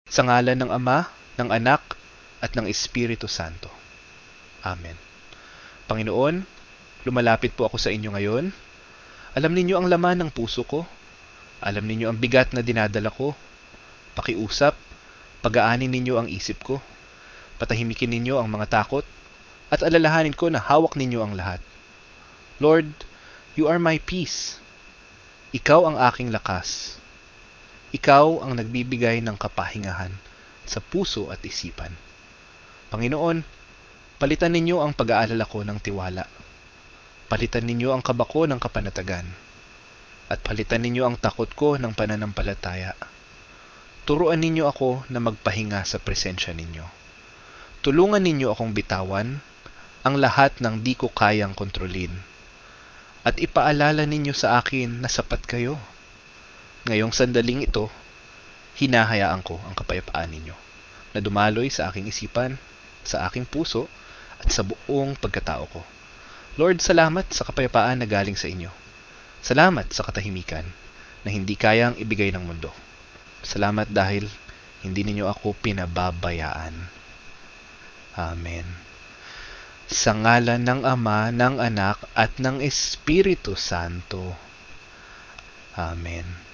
Sa ngalan ng Ama, ng Anak, at ng Espiritu Santo. Amen. Panginoon, lumalapit po ako sa inyo ngayon. Alam ninyo ang laman ng puso ko. Alam ninyo ang bigat na dinadala ko. Pakiusap, pag-aanin ninyo ang isip ko. Patahimikin ninyo ang mga takot, at alalahanin ko na hawak ninyo ang lahat. Lord, you are my peace. Ikaw ang aking lakas. Ikaw ang nagbibigay ng kapahingahan sa puso at isipan. Panginoon, palitan ninyo ang pag-aalala ko ng tiwala. Palitan ninyo ang kaba ko ng kapanatagan. At palitan ninyo ang takot ko ng pananampalataya. Turuan ninyo ako na magpahinga sa presensya ninyo. Tulungan ninyo akong bitawan ang lahat ng di ko kayang kontrolin. At ipaalala ninyo sa akin na sapat kayo. Ngayong sandaling ito, hinahayaan ko ang kapayapaan ninyo na dumaloy sa aking isipan, sa aking puso, at sa buong pagkatao ko. Lord, salamat sa kapayapaan na galing sa inyo. Salamat sa katahimikan na hindi kayang ibigay ng mundo. Salamat dahil hindi ninyo ako pinababayaan. Amen. Sa ngalan ng Ama, ng Anak, at ng Espiritu Santo. Amen.